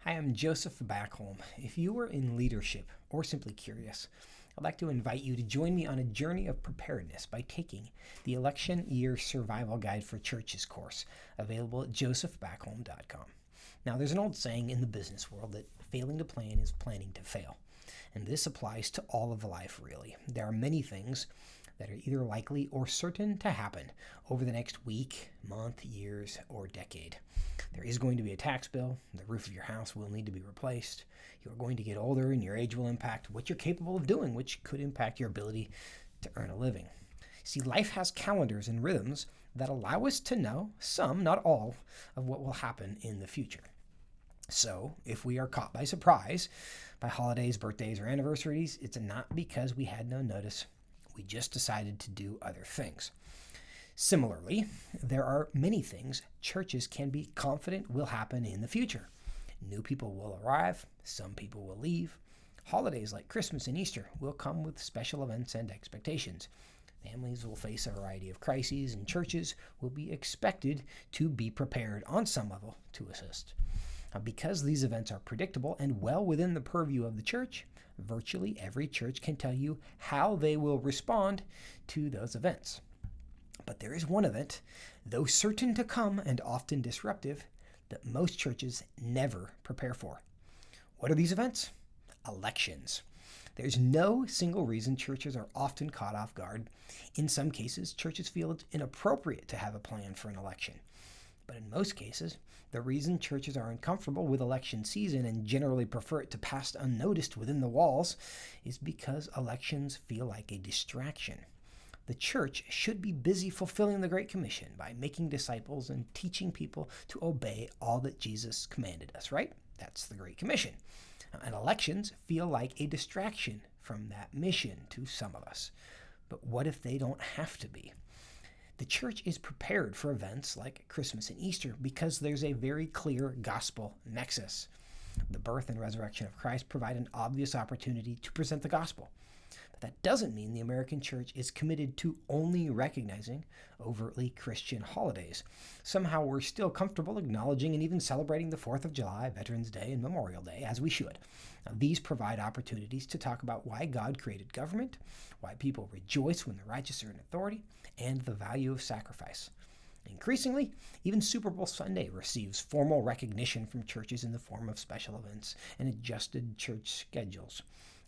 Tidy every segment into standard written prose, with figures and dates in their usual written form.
Hi, I'm Joseph Backholm. If you are in leadership or simply curious, I'd like to invite you to join me on a journey of preparedness by taking the Election Year Survival Guide for Churches course, available at josephbackholm.com. Now, there's an old saying in the business world that failing to plan is planning to fail. And this applies to all of life, really. There are many things that are either likely or certain to happen over the next week, month, years, or decade. There is going to be a tax bill. The roof of your house will need to be replaced. You're going to get older and your age will impact what you're capable of doing, which could impact your ability to earn a living. See, life has calendars and rhythms that allow us to know some, not all, of what will happen in the future. So, if we are caught by surprise by holidays, birthdays, or anniversaries, it's not because we had no notice. We just decided to do other things. Similarly, there are many things churches can be confident will happen in the future. New people will arrive, some people will leave. Holidays like Christmas and Easter will come with special events and expectations. Families will face a variety of crises, and churches will be expected to be prepared on some level to assist. Now, because these events are predictable and well within the purview of the church, virtually every church can tell you how they will respond to those events. But there is one event, though certain to come and often disruptive, that most churches never prepare for. What are these events? Elections. There's no single reason churches are often caught off guard. In some cases, churches feel it's inappropriate to have a plan for an election. But in most cases, the reason churches are uncomfortable with election season and generally prefer it to pass unnoticed within the walls is because elections feel like a distraction. The church should be busy fulfilling the Great Commission by making disciples and teaching people to obey all that Jesus commanded us, right? That's the Great Commission. And elections feel like a distraction from that mission to some of us. But what if they don't have to be? The church is prepared for events like Christmas and Easter because there's a very clear gospel nexus. The birth and resurrection of Christ provide an obvious opportunity to present the gospel. That doesn't mean the American church is committed to only recognizing overtly Christian holidays. Somehow we're still comfortable acknowledging and even celebrating the 4th of July, Veterans Day, and Memorial Day, as we should. Now, these provide opportunities to talk about why God created government, why people rejoice when the righteous are in authority, and the value of sacrifice. Increasingly, even Super Bowl Sunday receives formal recognition from churches in the form of special events and adjusted church schedules.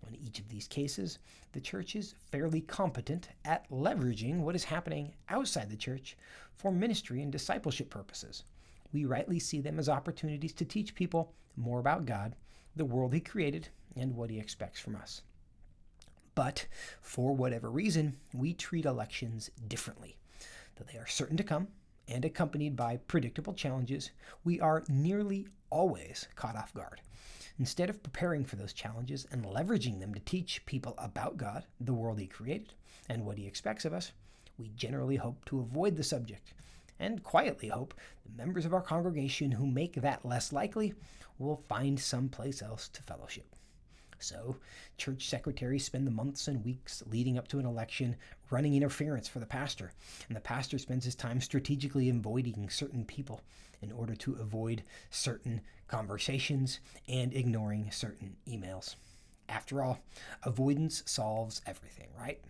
In each of these cases, the church is fairly competent at leveraging what is happening outside the church for ministry and discipleship purposes. We rightly see them as opportunities to teach people more about God, the world He created, and what He expects from us. But for whatever reason, we treat elections differently. Though they are certain to come and accompanied by predictable challenges, we are nearly always caught off guard. Instead of preparing for those challenges and leveraging them to teach people about God, the world He created, and what He expects of us, we generally hope to avoid the subject and quietly hope the members of our congregation who make that less likely will find someplace else to fellowship. So, church secretaries spend the months and weeks leading up to an election running interference for the pastor, and the pastor spends his time strategically avoiding certain people in order to avoid certain conversations and ignoring certain emails. After all, avoidance solves everything, right?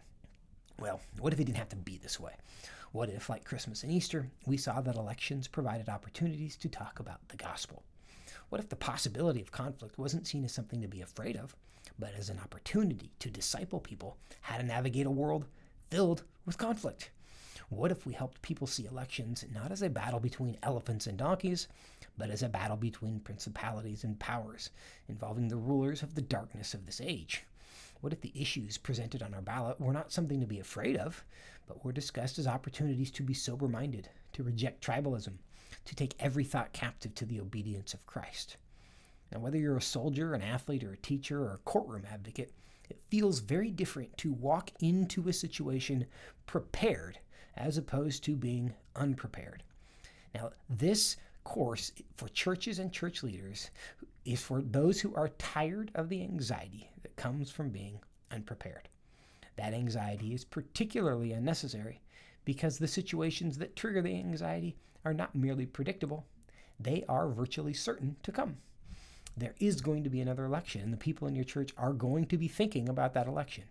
Well, what if it didn't have to be this way? What if, like Christmas and Easter, we saw that elections provided opportunities to talk about the gospel? What if the possibility of conflict wasn't seen as something to be afraid of, but as an opportunity to disciple people how to navigate a world filled with conflict? What if we helped people see elections not as a battle between elephants and donkeys, but as a battle between principalities and powers, involving the rulers of the darkness of this age? What if the issues presented on our ballot were not something to be afraid of, but were discussed as opportunities to be sober-minded, to reject tribalism, to take every thought captive to the obedience of Christ? Now, whether you're a soldier, an athlete, or a teacher, or a courtroom advocate, it feels very different to walk into a situation prepared as opposed to being unprepared. Now, this course for churches and church leaders is for those who are tired of the anxiety that comes from being unprepared. That anxiety is particularly unnecessary because the situations that trigger the anxiety are not merely predictable, they are virtually certain to come. There is going to be another election, and the people in your church are going to be thinking about that election.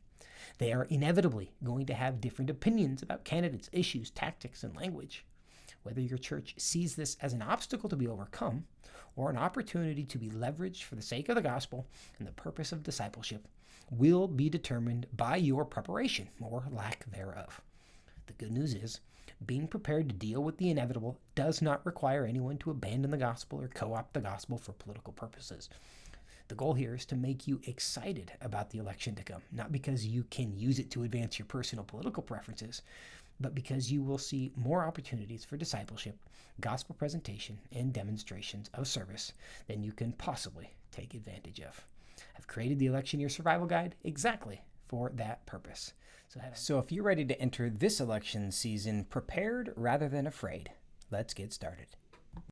They are inevitably going to have different opinions about candidates, issues, tactics, and language. Whether your church sees this as an obstacle to be overcome or an opportunity to be leveraged for the sake of the gospel and the purpose of discipleship will be determined by your preparation or lack thereof. The good news is, being prepared to deal with the inevitable does not require anyone to abandon the gospel or co-opt the gospel for political purposes. The goal here is to make you excited about the election to come, not because you can use it to advance your personal political preferences, but because you will see more opportunities for discipleship, gospel presentation, and demonstrations of service than you can possibly take advantage of. I've created the Election Year Survival Guide exactly for that purpose. So if you're ready to enter this election season prepared rather than afraid, let's get started.